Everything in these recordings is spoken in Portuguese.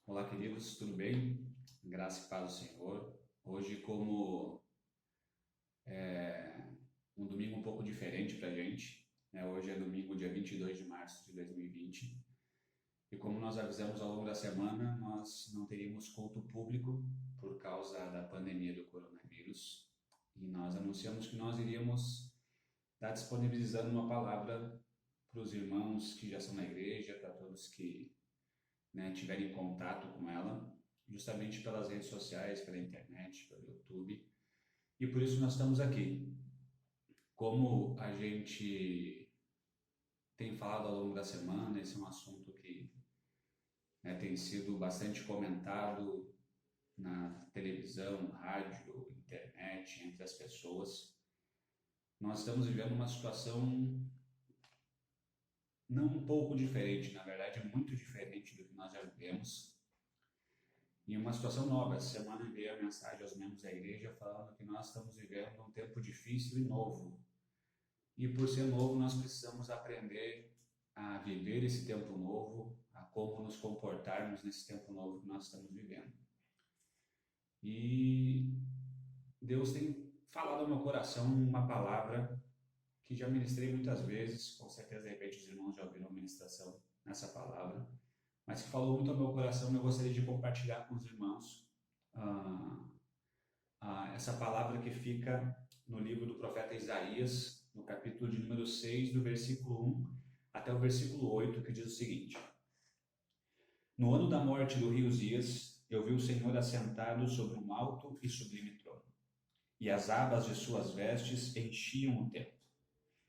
Olá, queridos, tudo bem? Graça e paz do Senhor. Hoje, como um domingo um pouco diferente para a gente, né? Hoje é domingo, dia 22 de março de 2020. E como nós avisamos ao longo da semana, nós não teríamos culto público por causa da pandemia do coronavírus. E nós anunciamos que nós iríamos estar disponibilizando uma palavra para os irmãos que já são na igreja, para todos que, né, tiverem contato com ela, justamente pelas redes sociais, pela internet, pelo YouTube. E por isso nós estamos aqui. Como a gente tem falado ao longo da semana, esse é um assunto que, né, tem sido bastante comentado na televisão, rádio, internet, entre as pessoas. Nós estamos vivendo uma situação não um pouco diferente, na verdade é muito diferente do que nós já vivemos. E uma situação nova. Essa semana enviei a mensagem aos membros da igreja falando que nós estamos vivendo um tempo difícil e novo. E por ser novo, nós precisamos aprender a viver esse tempo novo, a como nos comportarmos nesse tempo novo que nós estamos vivendo. E Deus tem falado ao meu coração uma palavra que já ministrei muitas vezes, com certeza de repente os irmãos já ouviram a ministração nessa palavra, mas que falou muito ao meu coração e eu gostaria de compartilhar com os irmãos ah, essa palavra que fica no livro do profeta Isaías, no capítulo de número 6, do versículo 1 até o versículo 8, que diz o seguinte: No ano da morte do rei Uzias, eu vi o Senhor assentado sobre um alto e sublime trono, e as abas de suas vestes enchiam o templo.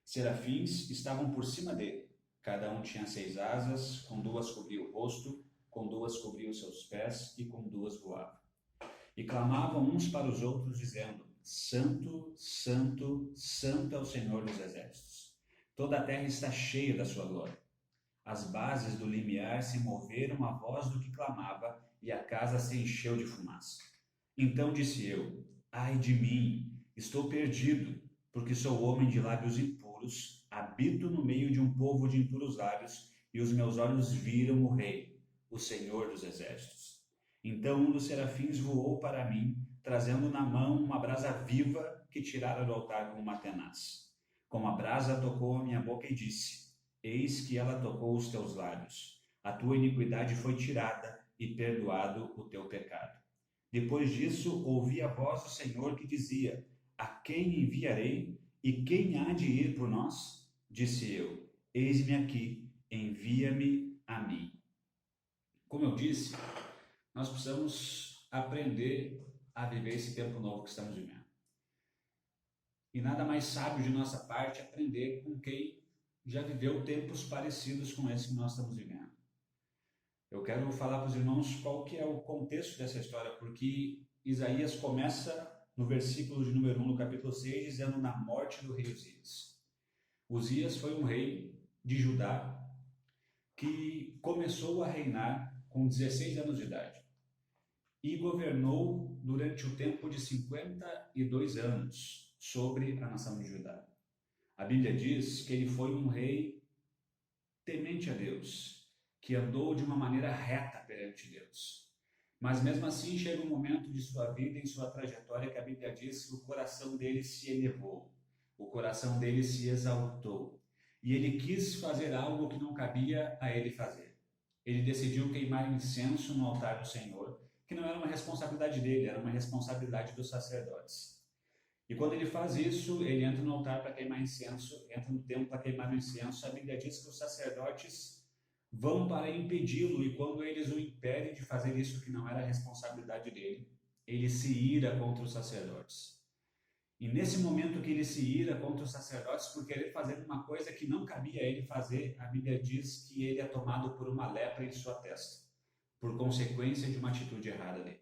Serafins estavam por cima dele, cada um tinha 6 asas, com 2 cobria o rosto, com 2 cobria os seus pés e com 2 voava. E clamavam uns para os outros, dizendo: Santo, Santo, Santo é o Senhor dos exércitos. Toda a terra está cheia da sua glória. As bases do limiar se moveram à voz do que clamava, e a casa se encheu de fumaça. Então disse eu: Ai de mim, estou perdido, porque sou homem de lábios impuros, habito no meio de um povo de impuros lábios, e os meus olhos viram o Rei, o Senhor dos exércitos. Então um dos serafins voou para mim, trazendo na mão uma brasa viva que tirara do altar com uma tenaz. Com a brasa tocou a minha boca e disse: Eis que ela tocou os teus lábios. A tua iniquidade foi tirada e perdoado o teu pecado. Depois disso, ouvi a voz do Senhor que dizia: A quem enviarei e quem há de ir por nós? Disse eu: Eis-me aqui, envia-me a mim. Como eu disse, nós precisamos aprender a viver esse tempo novo que estamos vivendo. E nada mais sábio de nossa parte aprender com quem já viveu tempos parecidos com esse que nós estamos vivendo. Eu quero falar para os irmãos qual que é o contexto dessa história, porque Isaías começa no versículo de número 1 do capítulo 6, dizendo na morte do rei Uzias. Uzias foi um rei de Judá que começou a reinar com 16 anos de idade e governou durante o tempo de 52 anos sobre a nação de Judá. A Bíblia diz que ele foi um rei temente a Deus, que andou de uma maneira reta perante Deus. Mas mesmo assim chega um momento de sua vida, em sua trajetória, que a Bíblia diz que o coração dele se elevou, o coração dele se exaltou, e ele quis fazer algo que não cabia a ele fazer. Ele decidiu queimar incenso no altar do Senhor, que não era uma responsabilidade dele, era uma responsabilidade dos sacerdotes. E quando ele faz isso, ele entra no altar para queimar incenso, entra no templo para queimar o incenso. A Bíblia diz que os sacerdotes vão para impedi-lo, e quando eles o impedem de fazer isso que não era a responsabilidade dele, ele se ira contra os sacerdotes. E nesse momento que ele se ira contra os sacerdotes por querer fazer uma coisa que não cabia a ele fazer, a Bíblia diz que ele é tomado por uma lepra em sua testa, por consequência de uma atitude errada dele.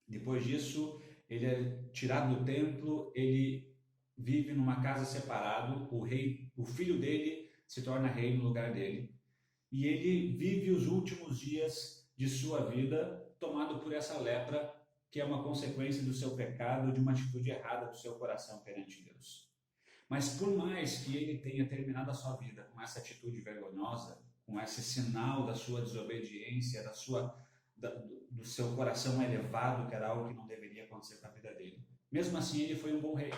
Depois disso, ele é tirado do templo, ele vive numa casa separado, o filho dele se torna rei no lugar dele, e ele vive os últimos dias de sua vida tomado por essa lepra, que é uma consequência do seu pecado, de uma atitude errada do seu coração perante Deus. Mas por mais que ele tenha terminado a sua vida com essa atitude vergonhosa, com esse sinal da sua desobediência, do seu coração elevado, que era algo que não deveria acontecer com a vida dele. Mesmo assim, ele foi um bom rei.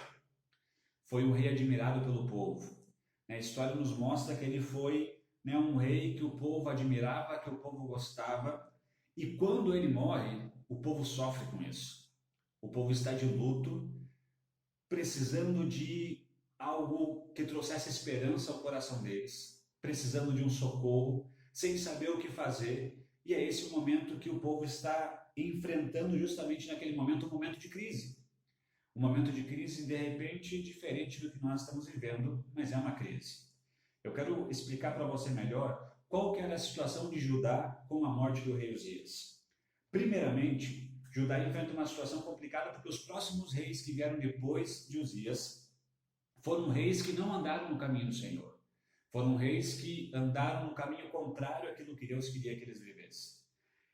Foi um rei admirado pelo povo. A história nos mostra que ele foi, né, um rei que o povo admirava, que o povo gostava. E quando ele morre, o povo sofre com isso. O povo está de luto, precisando de algo que trouxesse esperança ao coração deles, precisando de um socorro, sem saber o que fazer. E é esse o momento que o povo está enfrentando, justamente naquele momento, um momento de crise. Um momento de crise, de repente, diferente do que nós estamos vivendo, mas é uma crise. Eu quero explicar para você melhor qual que era a situação de Judá com a morte do rei Uzias. Primeiramente, Judá enfrenta uma situação complicada porque os próximos reis que vieram depois de Uzias foram reis que não andaram no caminho do Senhor. Foram reis que andaram no caminho contrário àquilo que Deus queria que eles vivessem.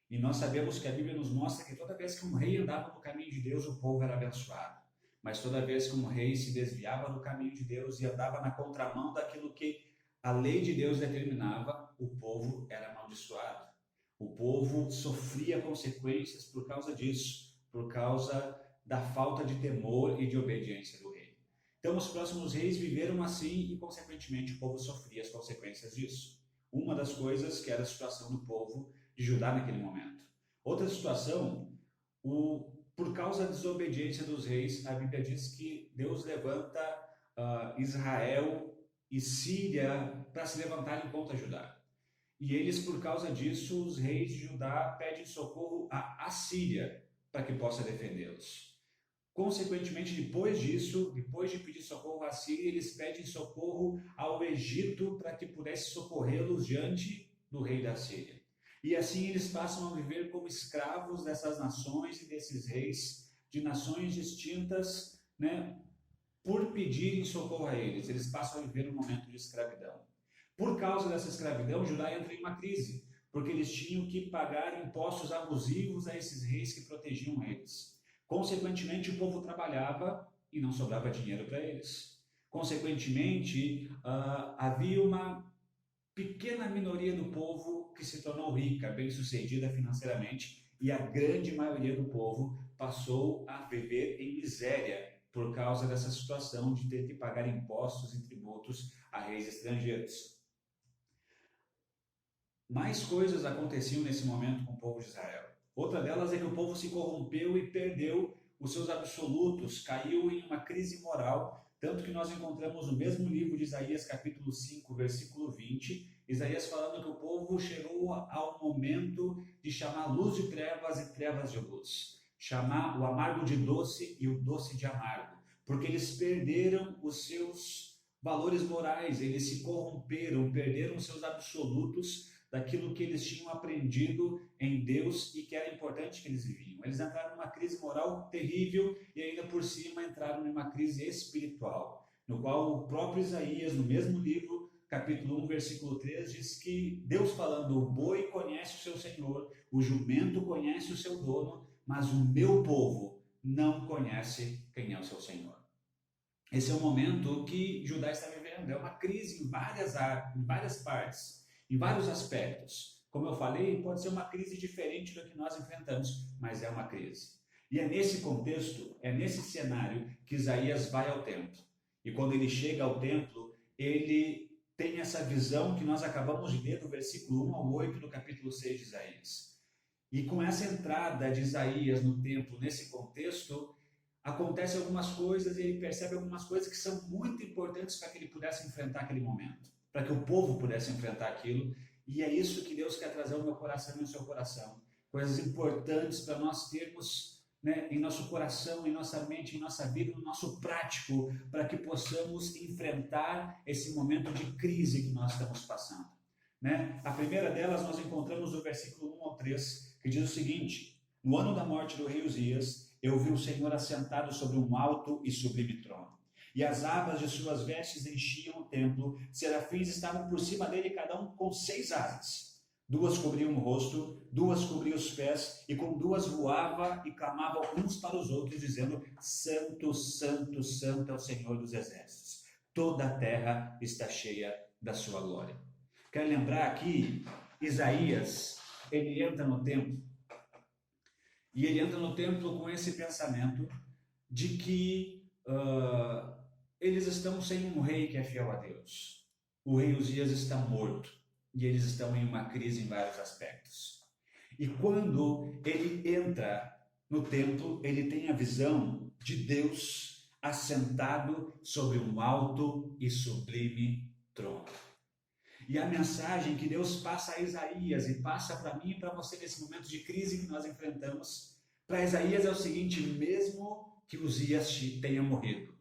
E nós sabemos que a Bíblia nos mostra que toda vez que um rei andava no caminho de Deus, o povo era abençoado. Mas toda vez que um rei se desviava do caminho de Deus e andava na contramão daquilo que a lei de Deus determinava, o povo era amaldiçoado. O povo sofria consequências por causa disso, por causa da falta de temor e de obediência do rei. Então, os próximos reis viveram assim e, consequentemente, o povo sofria as consequências disso. Uma das coisas que era a situação do povo de Judá naquele momento. Outra situação, por causa da desobediência dos reis, a Bíblia diz que Deus levanta Israel e Síria para se levantarem contra Judá. E eles, por causa disso, os reis de Judá pedem socorro à Assíria para que possa defendê-los. Consequentemente, depois disso, depois de pedir socorro à Síria, eles pedem socorro ao Egito para que pudesse socorrê-los diante do rei da Síria. E assim eles passam a viver como escravos dessas nações e desses reis, de nações distintas, né, por pedirem socorro a eles. Eles passam a viver um momento de escravidão. Por causa dessa escravidão, Judá entra em uma crise, porque eles tinham que pagar impostos abusivos a esses reis que protegiam eles. Consequentemente, o povo trabalhava e não sobrava dinheiro para eles. Consequentemente, havia uma pequena minoria do povo que se tornou rica, bem-sucedida financeiramente, e a grande maioria do povo passou a viver em miséria por causa dessa situação de ter que pagar impostos e tributos a reis estrangeiros. Mais coisas aconteciam nesse momento com o povo de Israel. Outra delas é que o povo se corrompeu e perdeu os seus absolutos, caiu em uma crise moral, tanto que nós encontramos no mesmo livro de Isaías, capítulo 5, versículo 20, Isaías falando que o povo chegou ao momento de chamar luz de trevas e trevas de luz, chamar o amargo de doce e o doce de amargo, porque eles perderam os seus valores morais, eles se corromperam, perderam os seus absolutos, daquilo que eles tinham aprendido em Deus e que era importante que eles viviam. Eles entraram numa crise moral terrível e ainda por cima entraram numa crise espiritual, no qual o próprio Isaías, no mesmo livro, capítulo 1, versículo 3, diz que Deus falando: o boi conhece o seu senhor, o jumento conhece o seu dono, mas o meu povo não conhece quem é o seu senhor. Esse é o momento que Judá está vivendo, é uma crise em várias partes, em vários aspectos. Como eu falei, pode ser uma crise diferente do que nós enfrentamos, mas é uma crise. E é nesse contexto, é nesse cenário que Isaías vai ao templo. E quando ele chega ao templo, ele tem essa visão que nós acabamos de ler do versículo 1 ao 8 do capítulo 6 de Isaías. E com essa entrada de Isaías no templo, nesse contexto, acontecem algumas coisas e ele percebe algumas coisas que são muito importantes para que ele pudesse enfrentar aquele momento, para que o povo pudesse enfrentar aquilo. E é isso que Deus quer trazer ao meu coração e ao seu coração. Coisas importantes para nós termos, né, em nosso coração, em nossa mente, em nossa vida, no nosso prático, para que possamos enfrentar esse momento de crise que nós estamos passando. Né? A primeira delas nós encontramos no versículo 1 ao 3, que diz o seguinte: no ano da morte do rei Uzias, eu vi o Senhor assentado sobre um alto e sublime trono. E as abas de suas vestes enchiam o templo, serafins estavam por cima dele, cada um com 6 asas. 2 cobriam o rosto, 2 cobriam os pés, e com 2 voava e clamava uns para os outros, dizendo: Santo, Santo, Santo é o Senhor dos exércitos. Toda a terra está cheia da sua glória. Quero lembrar aqui, Isaías, ele entra no templo, E ele entra no templo com esse pensamento de que eles estão sem um rei que é fiel a Deus. O rei Uzias está morto e eles estão em uma crise em vários aspectos. E quando ele entra no templo, ele tem a visão de Deus assentado sobre um alto e sublime trono. E a mensagem que Deus passa a Isaías e passa para mim e para você nesse momento de crise que nós enfrentamos, para Isaías é o seguinte: mesmo que Uzias tenha morrido,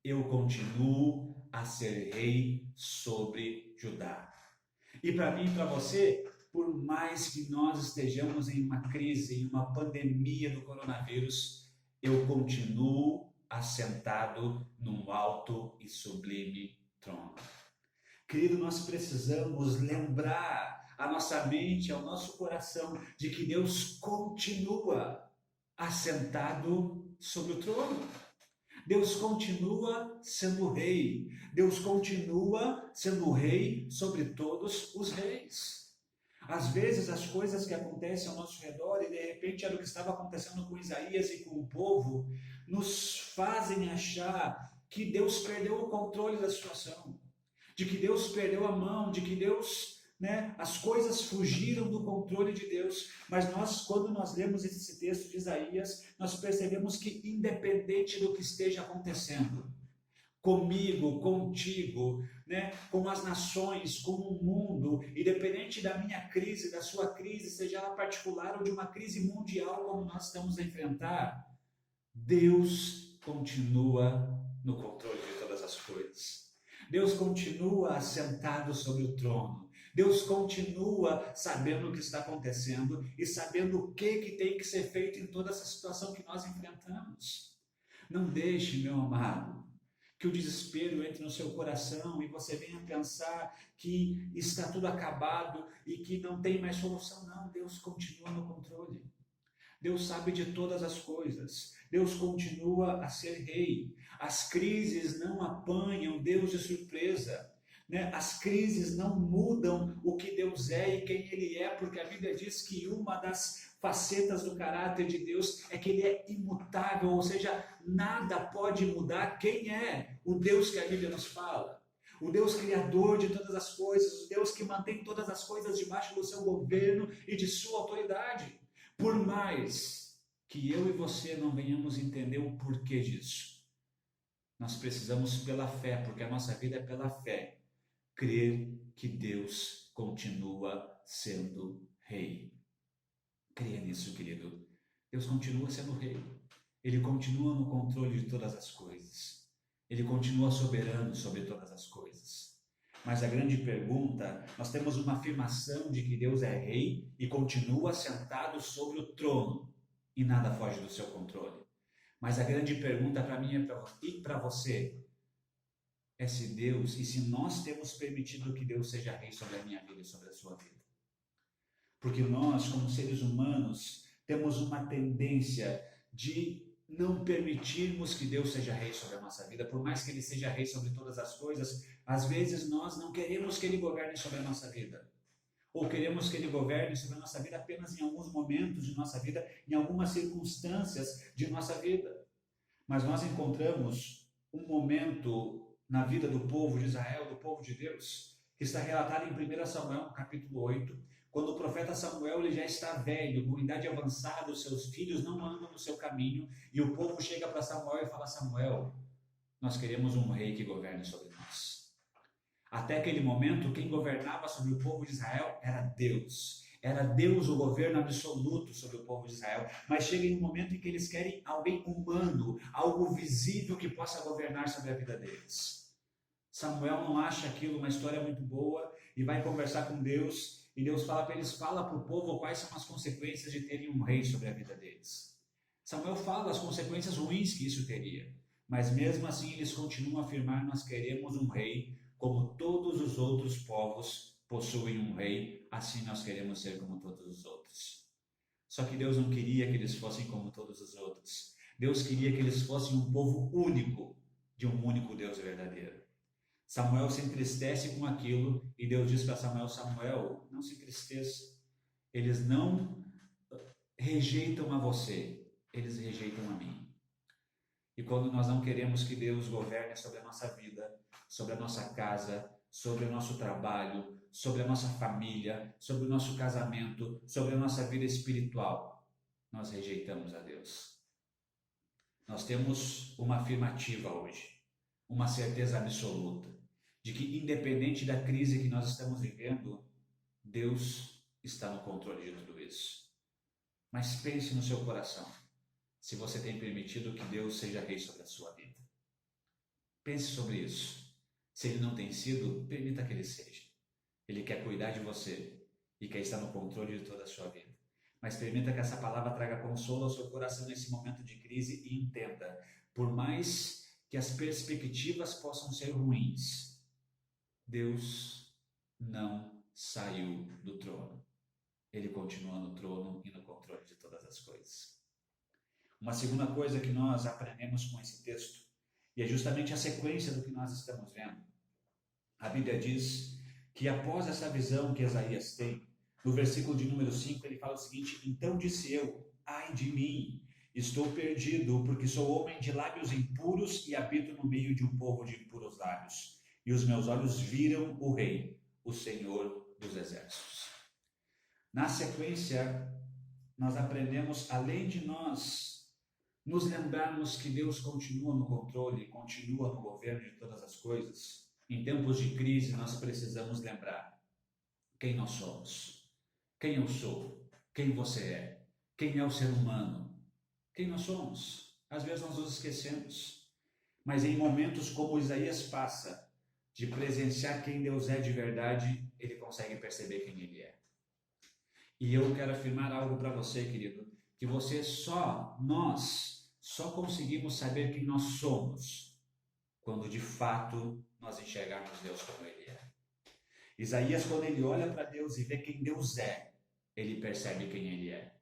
eu continuo a ser rei sobre Judá. E para mim e para você, por mais que nós estejamos em uma crise, em uma pandemia do coronavírus, eu continuo assentado num alto e sublime trono. Querido, nós precisamos lembrar a nossa mente, ao nosso coração, de que Deus continua assentado sobre o trono. Deus continua sendo rei. Deus continua sendo rei sobre todos os reis. Às vezes as coisas que acontecem ao nosso redor, e de repente era o que estava acontecendo com Isaías e com o povo, nos fazem achar que Deus perdeu o controle da situação, de que Deus perdeu a mão, de que Deus, as coisas fugiram do controle de Deus. Mas quando nós lemos esse texto de Isaías, nós percebemos que independente do que esteja acontecendo, comigo, contigo, com as nações, com o mundo, independente da minha crise, da sua crise, seja ela particular ou de uma crise mundial como nós estamos a enfrentar, Deus continua no controle de todas as coisas. Deus continua assentado sobre o trono. Deus continua sabendo o que está acontecendo e sabendo o que tem que ser feito em toda essa situação que nós enfrentamos. Não deixe, meu amado, que o desespero entre no seu coração e você venha pensar que está tudo acabado e que não tem mais solução. Não, Deus continua no controle. Deus sabe de todas as coisas. Deus continua a ser rei. As crises não apanham Deus de surpresa. As crises não mudam o que Deus é e quem Ele é, porque a Bíblia diz que uma das facetas do caráter de Deus é que Ele é imutável, ou seja, nada pode mudar quem é o Deus que a Bíblia nos fala. O Deus criador de todas as coisas, o Deus que mantém todas as coisas debaixo do seu governo e de sua autoridade. Por mais que eu e você não venhamos entender o porquê disso, nós precisamos pela fé, porque a nossa vida é pela fé, crer que Deus continua sendo rei. Creia nisso, querido. Deus continua sendo rei. Ele continua no controle de todas as coisas. Ele continua soberano sobre todas as coisas. Mas a grande pergunta, nós temos uma afirmação de que Deus é rei e continua sentado sobre o trono e nada foge do seu controle. Mas a grande pergunta para mim e para você é se Deus, e se nós temos permitido que Deus seja rei sobre a minha vida e sobre a sua vida. Porque nós, como seres humanos, temos uma tendência de não permitirmos que Deus seja rei sobre a nossa vida, por mais que Ele seja rei sobre todas as coisas. Às vezes nós não queremos que Ele governe sobre a nossa vida, ou queremos que Ele governe sobre a nossa vida apenas em alguns momentos de nossa vida, em algumas circunstâncias de nossa vida. Mas nós encontramos um momento na vida do povo de Israel, do povo de Deus, que está relatado em 1 Samuel, capítulo 8, quando o profeta Samuel ele já está velho, com idade avançada, os seus filhos não andam no seu caminho, e o povo chega para Samuel e fala: Samuel, nós queremos um rei que governe sobre nós. Até aquele momento, quem governava sobre o povo de Israel era Deus. Era Deus o governo absoluto sobre o povo de Israel. Mas chega em um momento em que eles querem alguém humano, algo visível que possa governar sobre a vida deles. Samuel não acha aquilo uma história muito boa e vai conversar com Deus. E Deus fala para eles, fala para o povo quais são as consequências de terem um rei sobre a vida deles. Samuel fala as consequências ruins que isso teria. Mas mesmo assim eles continuam a afirmar, nós queremos um rei como todos os outros povos possuem um rei, assim nós queremos ser como todos os outros. Só que Deus não queria que eles fossem como todos os outros. Deus queria que eles fossem um povo único, de um único Deus verdadeiro. Samuel se entristece com aquilo e Deus diz para Samuel, Samuel, não se entristeça. Eles não rejeitam a você, eles rejeitam a mim. E quando nós não queremos que Deus governe sobre a nossa vida, sobre a nossa casa, sobre o nosso trabalho, sobre a nossa família, sobre o nosso casamento, sobre a nossa vida espiritual, nós rejeitamos a Deus. Nós temos uma afirmativa hoje, uma certeza absoluta, de que independente da crise que nós estamos vivendo, Deus está no controle de tudo isso. Mas pense no seu coração, se você tem permitido que Deus seja rei sobre a sua vida. Pense sobre isso. Se Ele não tem sido, permita que Ele seja. Ele quer cuidar de você e quer estar no controle de toda a sua vida. Mas permita que essa palavra traga consolo ao seu coração nesse momento de crise e entenda, por mais que as perspectivas possam ser ruins, Deus não saiu do trono. Ele continua no trono e no controle de todas as coisas. Uma segunda coisa que nós aprendemos com esse texto, e é justamente a sequência do que nós estamos vendo. A Bíblia diz que após essa visão que Isaías tem, no versículo de número 5, ele fala o seguinte: então disse eu, ai de mim, estou perdido, porque sou homem de lábios impuros e habito no meio de um povo de impuros lábios. E os meus olhos viram o Rei, o Senhor dos Exércitos. Na sequência, nós aprendemos, além de nós nos lembrarmos que Deus continua no controle, continua no governo de todas as coisas, em tempos de crise nós precisamos lembrar quem nós somos, quem eu sou, quem você é, quem é o ser humano, quem nós somos. Às vezes nós nos esquecemos, mas em momentos como Isaías passa, de presenciar quem Deus é de verdade, ele consegue perceber quem ele é. E eu quero afirmar algo para você, querido, que nós só conseguimos saber quem nós somos quando de fato nós enxergarmos Deus como Ele é. Isaías, quando ele olha para Deus e vê quem Deus é, ele percebe quem Ele é.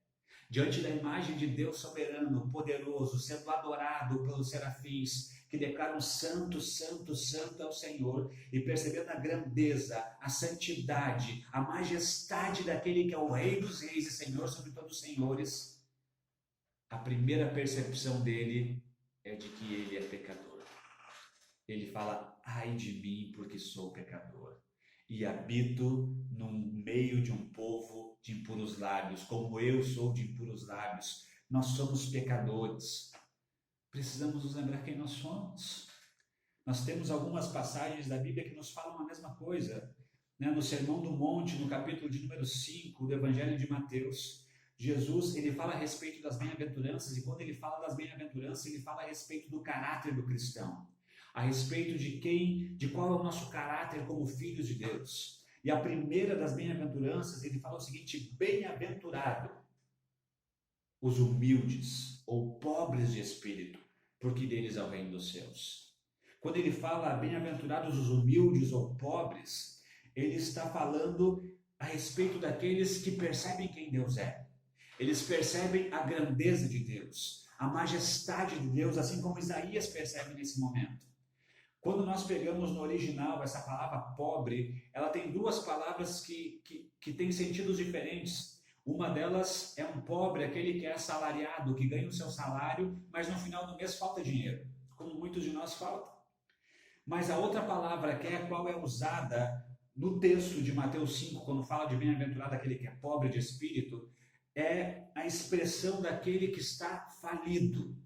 Diante da imagem de Deus soberano, poderoso, sendo adorado pelos serafins, que declaram santo, santo, santo é o Senhor, e percebendo a grandeza, a santidade, a majestade daquele que é o Rei dos Reis e Senhor sobre todos os senhores, a primeira percepção dele é de que ele é pecador. Ele fala, ai de mim, porque sou pecador, e habito no meio de um povo de impuros lábios, como eu sou de impuros lábios. Nós somos pecadores. Precisamos nos lembrar quem nós somos. Nós temos algumas passagens da Bíblia que nos falam a mesma coisa. No Sermão do Monte, no capítulo de número 5 do Evangelho de Mateus, Jesus, ele fala a respeito das bem-aventuranças, e quando ele fala das bem-aventuranças, ele fala a respeito do caráter do cristão, a respeito de qual é o nosso caráter como filhos de Deus. E a primeira das bem-aventuranças, ele fala o seguinte: bem-aventurado os humildes ou pobres de espírito, porque deles é o reino dos céus. Quando ele fala bem-aventurados os humildes ou pobres, ele está falando a respeito daqueles que percebem quem Deus é. Eles percebem a grandeza de Deus, a majestade de Deus, assim como Isaías percebe nesse momento. Quando nós pegamos no original essa palavra pobre, ela tem duas palavras que têm sentidos diferentes. Uma delas é um pobre, aquele que é assalariado, que ganha o seu salário, mas no final do mês falta dinheiro, como muitos de nós faltam. Mas a outra palavra, que é a qual é usada no texto de Mateus 5, quando fala de bem-aventurado aquele que é pobre de espírito, é a expressão daquele que está falido,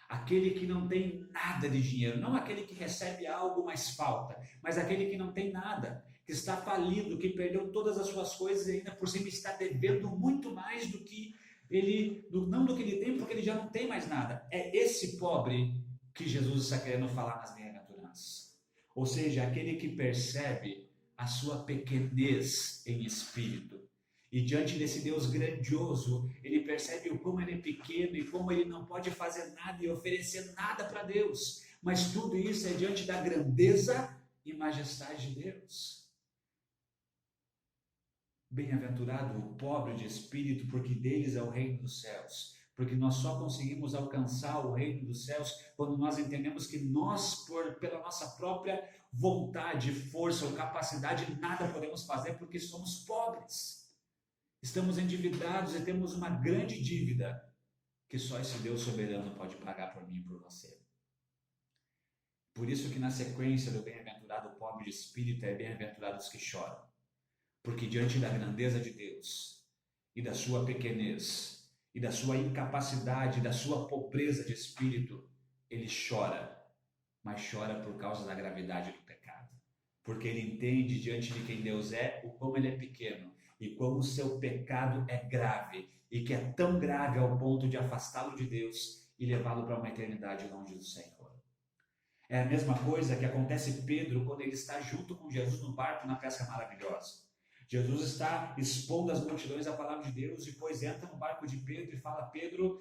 aquele que não tem nada de dinheiro, não aquele que recebe algo, mas falta, mas aquele que não tem nada, que está falido, que perdeu todas as suas coisas e ainda por cima está devendo muito mais do que ele, não do que ele tem, porque ele já não tem mais nada. É esse pobre que Jesus está querendo falar nas bem-aventuranças. Ou seja, aquele que percebe a sua pequenez em espírito. E diante desse Deus grandioso, ele percebe o como ele é pequeno e como ele não pode fazer nada e oferecer nada para Deus. Mas tudo isso é diante da grandeza e majestade de Deus. Bem-aventurado o pobre de espírito, porque deles é o reino dos céus. Porque nós só conseguimos alcançar o reino dos céus quando nós entendemos que nós, pela nossa própria vontade, força ou capacidade, nada podemos fazer porque somos pobres. Estamos endividados e temos uma grande dívida que só esse Deus soberano pode pagar por mim e por você. Por isso que na sequência do bem-aventurado pobre de espírito é bem-aventurados que choram. Porque diante da grandeza de Deus e da sua pequenez e da sua incapacidade, da sua pobreza de espírito, ele chora, mas chora por causa da gravidade do pecado. Porque ele entende diante de quem Deus é, o como ele é pequeno e como o seu pecado é grave e que é tão grave ao ponto de afastá-lo de Deus e levá-lo para uma eternidade longe do Senhor. É a mesma coisa que acontece Pedro quando ele está junto com Jesus no barco na pesca maravilhosa. Jesus está expondo às multidões a palavra de Deus, depois entra no barco de Pedro e fala: Pedro,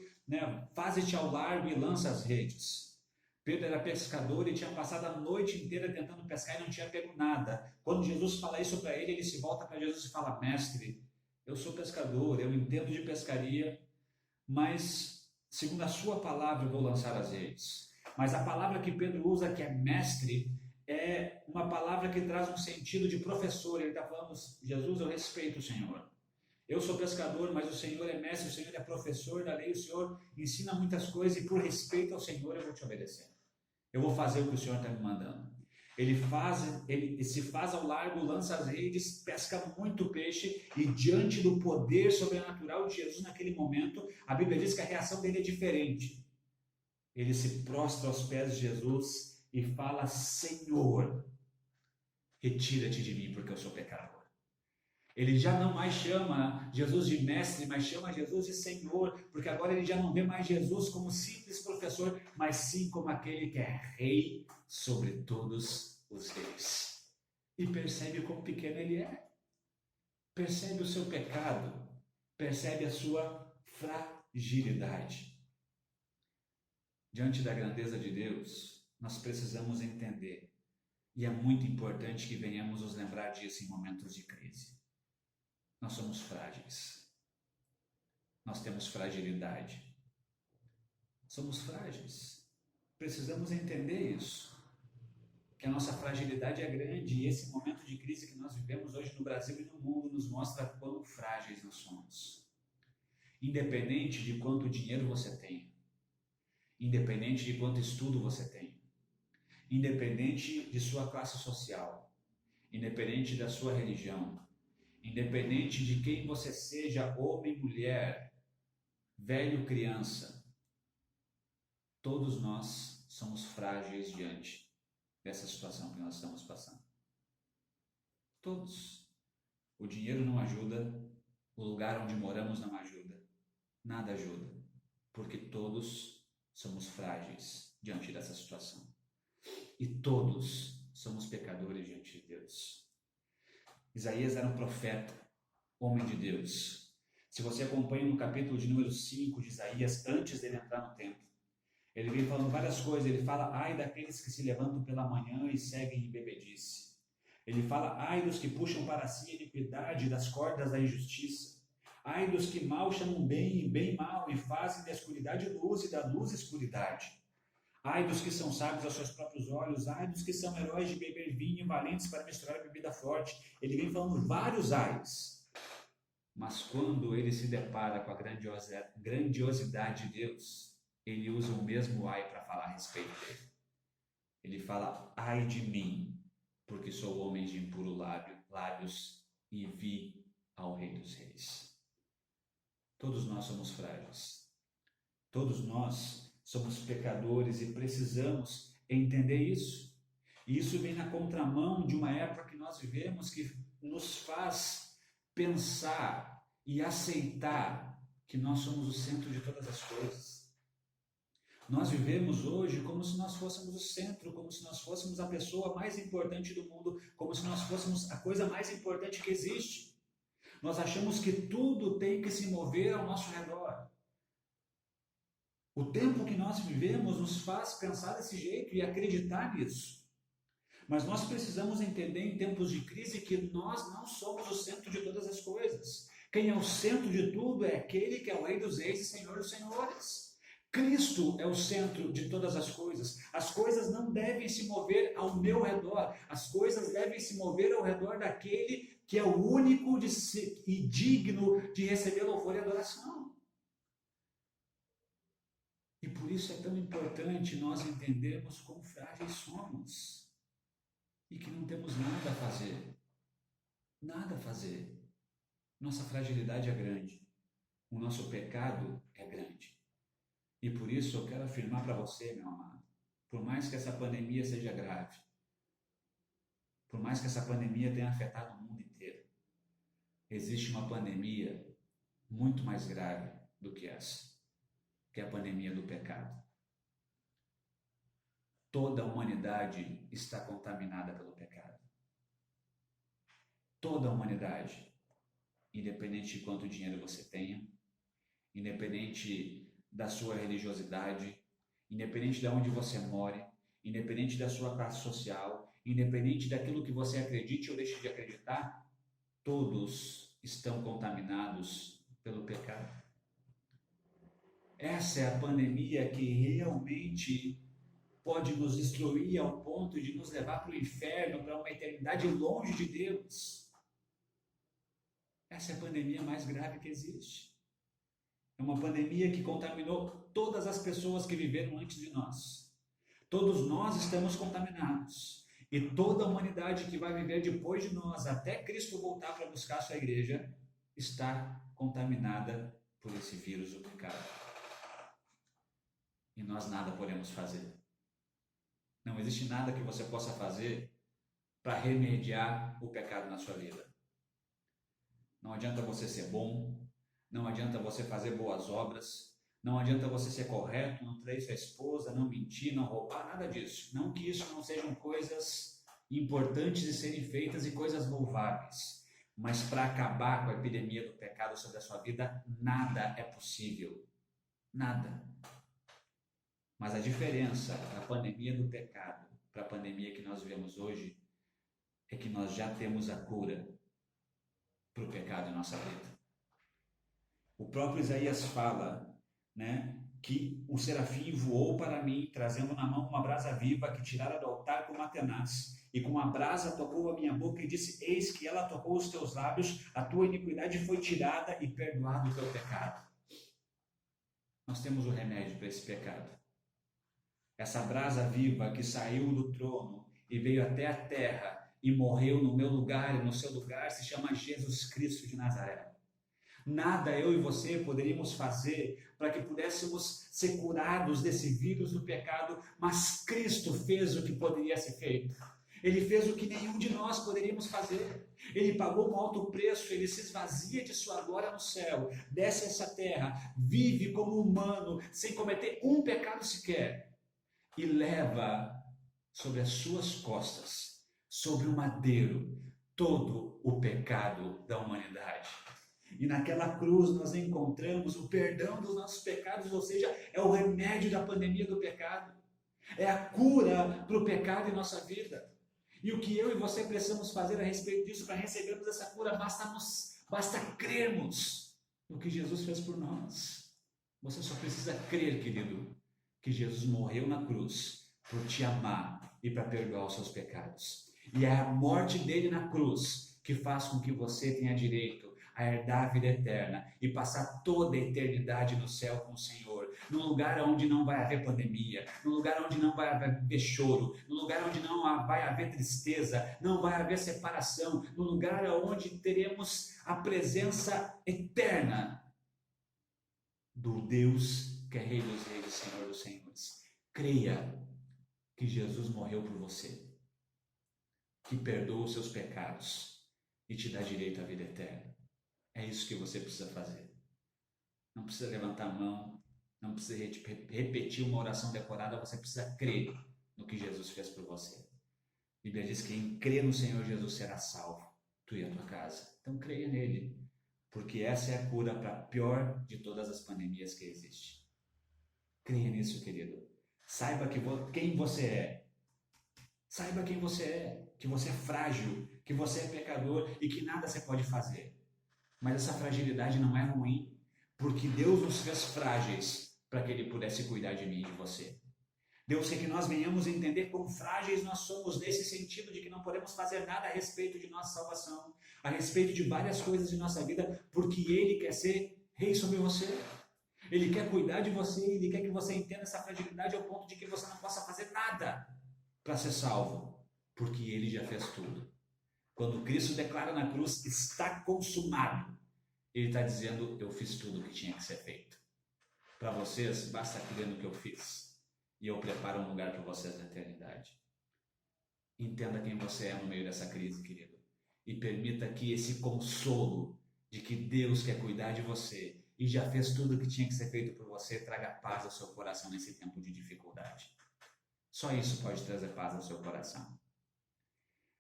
faze-te ao largo e lança as redes. Pedro era pescador e tinha passado a noite inteira tentando pescar e não tinha pego nada. Quando Jesus fala isso para ele, ele se volta para Jesus e fala: mestre, eu sou pescador, eu entendo de pescaria, mas segundo a sua palavra eu vou lançar as redes. Mas a palavra que Pedro usa, que é mestre, é uma palavra que traz um sentido de professor. Ele está falando: Jesus, eu respeito o Senhor. Eu sou pescador, mas o Senhor é mestre, o Senhor é professor da lei, o Senhor ensina muitas coisas e por respeito ao Senhor eu vou te obedecer. Eu vou fazer o que o Senhor está me mandando. Ele se faz ao largo, lança as redes, pesca muito peixe e diante do poder sobrenatural de Jesus naquele momento, a Bíblia diz que a reação dele é diferente. Ele se prostra aos pés de Jesus e fala: Senhor, retira-te de mim porque eu sou pecador. Ele já não mais chama Jesus de mestre, mas chama Jesus de Senhor, porque agora ele já não vê mais Jesus como simples professor, mas sim como aquele que é rei sobre todos os reis. E percebe quão pequeno ele é. Percebe o seu pecado, percebe a sua fragilidade. Diante da grandeza de Deus, nós precisamos entender, e é muito importante que venhamos nos lembrar disso em momentos de crise. Nós somos frágeis. Nós temos fragilidade. Somos frágeis. Precisamos entender isso. Que a nossa fragilidade é grande e esse momento de crise que nós vivemos hoje no Brasil e no mundo nos mostra quão frágeis nós somos. Independente de quanto dinheiro você tem, independente de quanto estudo você tem, independente de sua classe social, independente da sua religião, independente de quem você seja, homem, mulher, velho, criança, todos nós somos frágeis diante dessa situação que nós estamos passando. Todos. O dinheiro não ajuda, o lugar onde moramos não ajuda, nada ajuda, porque todos somos frágeis diante dessa situação. E todos somos pecadores diante de Deus. Isaías era um profeta, homem de Deus. Se você acompanha no capítulo de número 5 de Isaías, antes dele entrar no templo, ele vem falando várias coisas. Ele fala: ai daqueles que se levantam pela manhã e seguem em bebedice. Ele fala: ai dos que puxam para si a iniquidade das cordas da injustiça. Ai dos que mal chamam bem e bem mal e fazem da escuridade luz e da luz escuridade. Ai dos que são sábios aos seus próprios olhos, ai dos que são heróis de beber vinho e valentes para misturar bebida forte. Ele vem falando vários ais. Mas quando ele se depara com a grandiosidade de Deus, ele usa o mesmo ai para falar a respeito dele. Ele fala: ai de mim, porque sou homem de impuro lábios e vi ao Rei dos Reis. Todos nós somos frágeis. Todos nós somos pecadores e precisamos entender isso. E isso vem na contramão de uma época que nós vivemos que nos faz pensar e aceitar que nós somos o centro de todas as coisas. Nós vivemos hoje como se nós fôssemos o centro, como se nós fôssemos a pessoa mais importante do mundo, como se nós fôssemos a coisa mais importante que existe. Nós achamos que tudo tem que se mover ao nosso redor. O tempo que nós vivemos nos faz pensar desse jeito e acreditar nisso. Mas nós precisamos entender em tempos de crise que nós não somos o centro de todas as coisas. Quem é o centro de tudo é aquele que é o Rei dos Reis e Senhor dos Senhores. Cristo é o centro de todas as coisas. As coisas não devem se mover ao meu redor. As coisas devem se mover ao redor daquele que é o único e digno de receber louvor e adoração. E por isso é tão importante nós entendermos quão frágeis somos e que não temos nada a fazer. Nada a fazer. Nossa fragilidade é grande. O nosso pecado é grande. E por isso eu quero afirmar para você, meu amado, por mais que essa pandemia seja grave, por mais que essa pandemia tenha afetado o mundo inteiro, existe uma pandemia muito mais grave do que essa, que é a pandemia do pecado. Toda a humanidade está contaminada pelo pecado. Toda a humanidade, independente de quanto dinheiro você tenha, independente da sua religiosidade, independente de onde você more, independente da sua classe social, independente daquilo que você acredite ou deixe de acreditar, todos estão contaminados pelo pecado. Essa é a pandemia que realmente pode nos destruir ao ponto de nos levar para o inferno, para uma eternidade longe de Deus. Essa é a pandemia mais grave que existe. É uma pandemia que contaminou todas as pessoas que viveram antes de nós. Todos nós estamos contaminados. E toda a humanidade que vai viver depois de nós, até Cristo voltar para buscar a sua igreja, está contaminada por esse vírus do pecado. E nós nada podemos fazer. Não existe nada que você possa fazer para remediar o pecado na sua vida. Não adianta você ser bom, não adianta você fazer boas obras, não adianta você ser correto, não trair sua esposa, não mentir, não roubar, nada disso. Não que isso não sejam coisas importantes de serem feitas e coisas louváveis. Mas para acabar com a epidemia do pecado sobre a sua vida, nada é possível. Nada. Mas a diferença da pandemia do pecado para a pandemia que nós vivemos hoje é que nós já temos a cura para o pecado em nossa vida. O próprio Isaías fala, que o serafim voou para mim, trazendo na mão uma brasa viva que tirara do altar com uma tenaz, e com a brasa tocou a minha boca e disse: eis que ela tocou os teus lábios, a tua iniquidade foi tirada e perdoado o teu pecado. Nós temos o remédio para esse pecado. Essa brasa viva que saiu do trono e veio até a terra e morreu no meu lugar e no seu lugar se chama Jesus Cristo de Nazaré. Nada eu e você poderíamos fazer para que pudéssemos ser curados desse vírus do pecado, mas Cristo fez o que poderia ser feito. Ele fez o que nenhum de nós poderíamos fazer. Ele pagou um alto preço, ele se esvazia de sua glória no céu, desce a essa terra, vive como humano, sem cometer um pecado sequer, e leva sobre as suas costas, sobre o madeiro, todo o pecado da humanidade. E naquela cruz nós encontramos o perdão dos nossos pecados, ou seja, é o remédio da pandemia do pecado. É a cura para o pecado em nossa vida. E o que eu e você precisamos fazer a respeito disso para recebermos essa cura, basta crermos no que Jesus fez por nós. Você só precisa crer, querido, que Jesus morreu na cruz por te amar e para perdoar os seus pecados. E é a morte dele na cruz que faz com que você tenha direito a herdar a vida eterna e passar toda a eternidade no céu com o Senhor, num lugar onde não vai haver pandemia, num lugar onde não vai haver choro, num lugar onde não vai haver tristeza, não vai haver separação, num lugar onde teremos a presença eterna do Deus que é Rei dos Reis e Senhor dos Senhores. Creia que Jesus morreu por você, que perdoa os seus pecados e te dá direito à vida eterna. É isso que você precisa fazer. Não precisa levantar a mão, não precisa repetir uma oração decorada, você precisa crer no que Jesus fez por você. A Bíblia diz que quem crê no Senhor Jesus será salvo, tu e a tua casa. Então creia nele, porque essa é a cura para a pior de todas as pandemias que existe. Creia nisso, querido. Saiba quem você é. Saiba quem você é, que você é frágil, que você é pecador e que nada você pode fazer. Mas essa fragilidade não é ruim, porque Deus nos fez frágeis para que Ele pudesse cuidar de mim e de você. Deus quer que nós venhamos a entender quão frágeis nós somos nesse sentido de que não podemos fazer nada a respeito de nossa salvação, a respeito de várias coisas de nossa vida, porque Ele quer ser rei sobre você. Ele quer cuidar de você, Ele quer que você entenda essa fragilidade ao ponto de que você não possa fazer nada para ser salvo, porque Ele já fez tudo. Quando Cristo declara na cruz, está consumado, Ele está dizendo, eu fiz tudo o que tinha que ser feito. Para vocês, basta crer no que eu fiz, e eu preparo um lugar para vocês na eternidade. Entenda quem você é no meio dessa crise, querido, e permita que esse consolo de que Deus quer cuidar de você e já fez tudo o que tinha que ser feito por você, traga paz ao seu coração nesse tempo de dificuldade. Só isso pode trazer paz ao seu coração.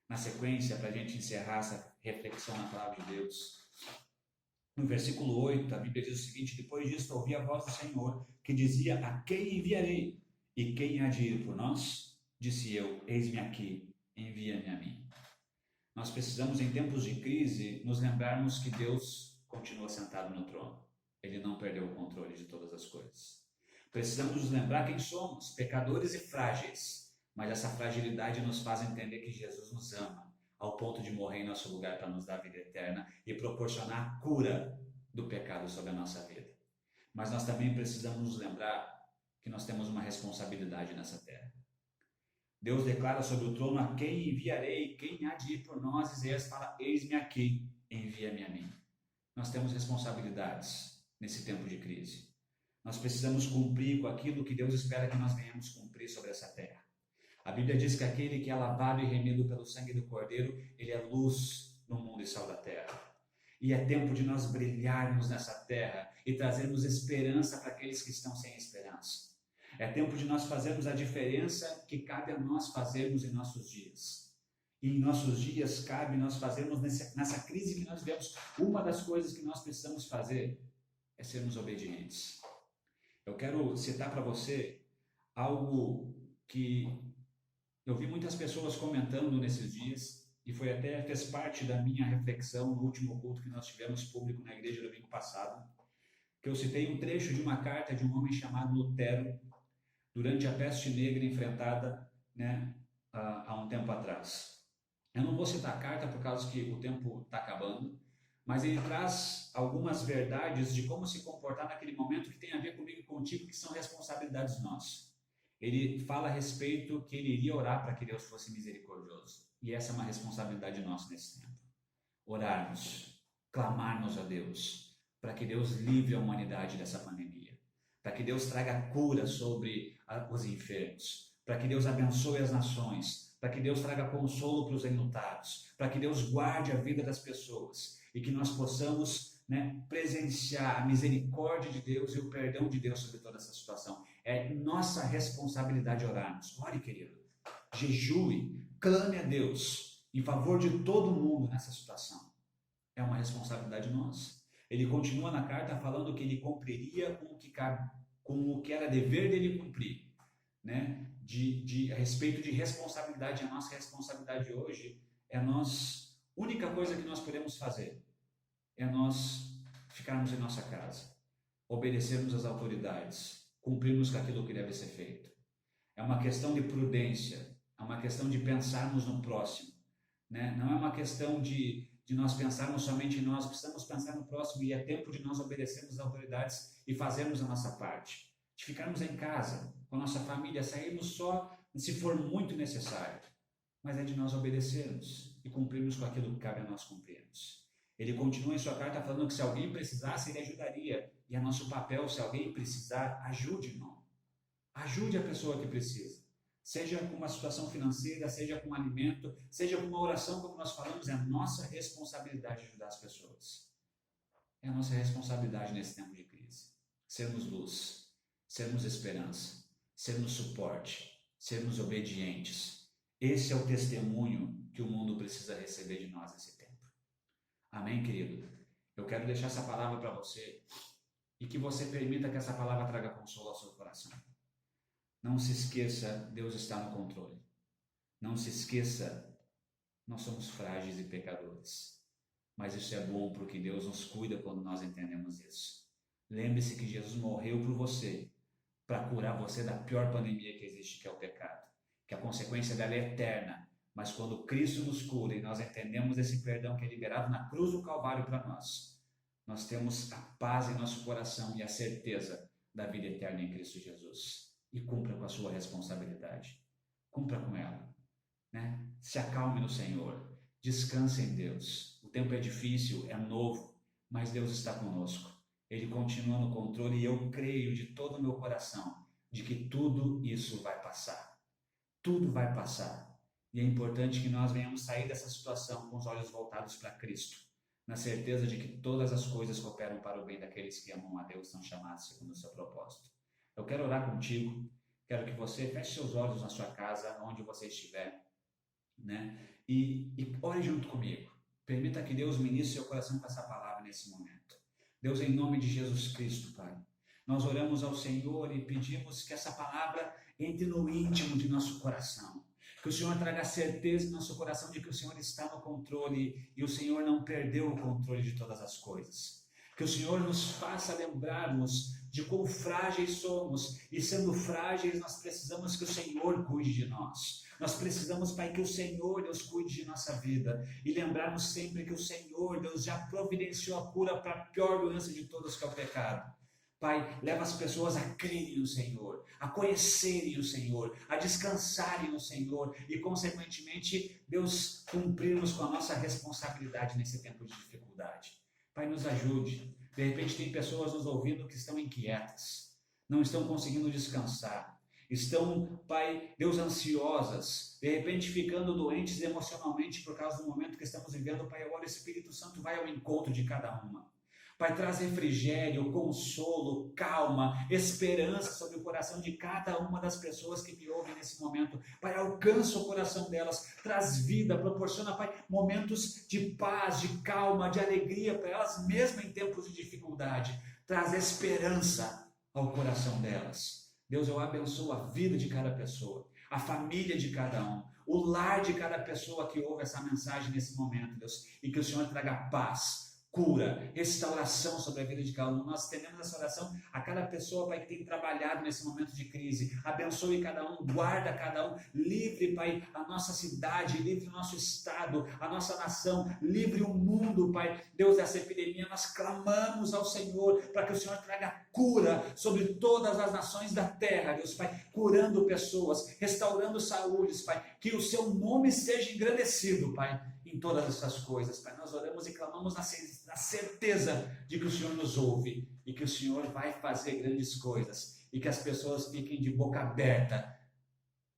Na sequência, para a gente encerrar essa reflexão na palavra de Deus, no versículo 8, a Bíblia diz o seguinte: depois disso ouvi a voz do Senhor, que dizia, a quem enviarei? E quem há de ir por nós? Disse eu, eis-me aqui, envia-me a mim. Nós precisamos, em tempos de crise, nos lembrarmos que Deus continua sentado no trono. Ele não perdeu o controle de todas as coisas. Precisamos nos lembrar quem somos, pecadores e frágeis. Mas essa fragilidade nos faz entender que Jesus nos ama, ao ponto de morrer em nosso lugar para nos dar a vida eterna e proporcionar a cura do pecado sobre a nossa vida. Mas nós também precisamos nos lembrar que nós temos uma responsabilidade nessa terra. Deus declara sobre o trono, a quem enviarei, quem há de ir por nós? Isaías fala, eis-me aqui, envia-me a mim. Nós temos responsabilidades nesse tempo de crise. Nós precisamos cumprir com aquilo que Deus espera que nós venhamos cumprir sobre essa terra. A Bíblia diz que aquele que é lavado e remido pelo sangue do Cordeiro, ele é luz no mundo e sal da terra. E é tempo de nós brilharmos nessa terra e trazermos esperança para aqueles que estão sem esperança. É tempo de nós fazermos a diferença que cabe a nós fazermos em nossos dias. E em nossos dias cabe nós fazermos nessa crise que nós vivemos. Uma das coisas que nós precisamos fazer é sermos obedientes. Eu quero citar para você algo que eu vi muitas pessoas comentando nesses dias e fez parte da minha reflexão no último culto que nós tivemos público na igreja domingo passado, que eu citei um trecho de uma carta de um homem chamado Lutero durante a peste negra enfrentada, há um tempo atrás. Eu não vou citar a carta por causa que o tempo está acabando, mas ele traz algumas verdades de como se comportar naquele momento que tem a ver comigo e contigo, que são responsabilidades nossas. Ele fala a respeito que ele iria orar para que Deus fosse misericordioso. E essa é uma responsabilidade nossa nesse tempo. Orarmos, clamarmos a Deus, para que Deus livre a humanidade dessa pandemia. Para que Deus traga cura sobre os enfermos. Para que Deus abençoe as nações. Para que Deus traga consolo para os enlutados. Para que Deus guarde a vida das pessoas. E que nós possamos presenciar a misericórdia de Deus e o perdão de Deus sobre toda essa situação. É nossa responsabilidade orarmos. Ore, querido. Jejue, clame a Deus em favor de todo mundo nessa situação. É uma responsabilidade nossa. Ele continua na carta falando que ele cumpriria com o que era dever dele cumprir. A respeito de responsabilidade, a nossa responsabilidade hoje é única coisa que nós podemos fazer é nós ficarmos em nossa casa, obedecermos às autoridades, cumprirmos com aquilo que deve ser feito. É uma questão de prudência, é uma questão de pensarmos no próximo, Não é uma questão de nós pensarmos somente em nós, precisamos pensar no próximo e é tempo de nós obedecermos às autoridades e fazermos a nossa parte. De ficarmos em casa, com a nossa família, sairmos só se for muito necessário, mas é de nós obedecermos e cumprirmos com aquilo que cabe a nós cumprirmos. Ele continua em sua carta falando que se alguém precisasse, ele ajudaria. E é nosso papel, se alguém precisar, ajude, irmão. Ajude a pessoa que precisa. Seja com uma situação financeira, seja com um alimento, seja com uma oração, como nós falamos, é a nossa responsabilidade ajudar as pessoas. É a nossa responsabilidade nesse tempo de crise. Sermos luz, sermos esperança, sermos suporte, sermos obedientes. Esse é o testemunho que o mundo precisa receber de nós nesse tempo. Amém, querido? Eu quero deixar essa palavra para você e que você permita que essa palavra traga consolo ao seu coração. Não se esqueça, Deus está no controle. Não se esqueça, nós somos frágeis e pecadores. Mas isso é bom porque Deus nos cuida quando nós entendemos isso. Lembre-se que Jesus morreu por você para curar você da pior pandemia que existe, que é o pecado. Que a consequência dela é eterna. Mas quando Cristo nos cura e nós entendemos esse perdão que é liberado na cruz do Calvário para nós temos a paz em nosso coração e a certeza da vida eterna em Cristo Jesus. E cumpra com a sua responsabilidade. Cumpra com ela. Né? Se acalme no Senhor. Descanse em Deus. O tempo é difícil, é novo, mas Deus está conosco. Ele continua no controle e eu creio de todo o meu coração de que tudo isso vai passar. Tudo vai passar. E é importante que nós venhamos sair dessa situação com os olhos voltados para Cristo, na certeza de que todas as coisas cooperam para o bem daqueles que amam a Deus, são chamados segundo o seu propósito. Eu quero orar contigo, quero que você feche seus olhos na sua casa, onde você estiver, né? E ore junto comigo. Permita que Deus ministre seu coração com essa palavra nesse momento. Deus, em nome de Jesus Cristo, Pai, nós oramos ao Senhor e pedimos que essa palavra entre no íntimo de nosso coração. Que o Senhor traga certeza em nosso coração de que o Senhor está no controle e o Senhor não perdeu o controle de todas as coisas. Que o Senhor nos faça lembrarmos de quão frágeis somos e, sendo frágeis, nós precisamos que o Senhor cuide de nós. Nós precisamos, Pai, que o Senhor, Deus, cuide de nossa vida e lembrarmos sempre que o Senhor, Deus, já providenciou a cura para a pior doença de todas, que é o pecado. Pai, leva as pessoas a crerem no Senhor, a conhecerem o Senhor, a descansarem no Senhor e, consequentemente, Deus, cumprirmos com a nossa responsabilidade nesse tempo de dificuldade. Pai, nos ajude. De repente tem pessoas nos ouvindo que estão inquietas, não estão conseguindo descansar, estão, Pai, Deus, ansiosas, de repente ficando doentes emocionalmente por causa do momento que estamos vivendo. Pai, agora o Espírito Santo vai ao encontro de cada uma. Pai, traz refrigério, consolo, calma, esperança sobre o coração de cada uma das pessoas que me ouvem nesse momento. Pai, alcança o coração delas, traz vida, proporciona, Pai, momentos de paz, de calma, de alegria para elas, mesmo em tempos de dificuldade. Traz esperança ao coração delas. Deus, eu abençoo a vida de cada pessoa, a família de cada um, o lar de cada pessoa que ouve essa mensagem nesse momento, Deus, e que o Senhor traga paz, cura, restauração sobre a vida de cada um. Nós estendemos essa oração a cada pessoa, Pai, que tem trabalhado nesse momento de crise. Abençoe cada um, guarda cada um, livre, Pai, a nossa cidade, livre o nosso estado, a nossa nação, livre o mundo, Pai, Deus, dessa epidemia. Nós clamamos ao Senhor para que o Senhor traga cura sobre todas as nações da terra, Deus, Pai, curando pessoas, restaurando saúdes, Pai, que o seu nome seja engrandecido, Pai, em todas essas coisas, Pai. Nós oramos e clamamos na certeza de que o Senhor nos ouve e que o Senhor vai fazer grandes coisas e que as pessoas fiquem de boca aberta,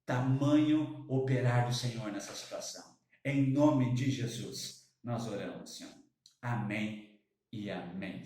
tamanho operar do Senhor nessa situação. Em nome de Jesus, nós oramos, Senhor. Amém e amém.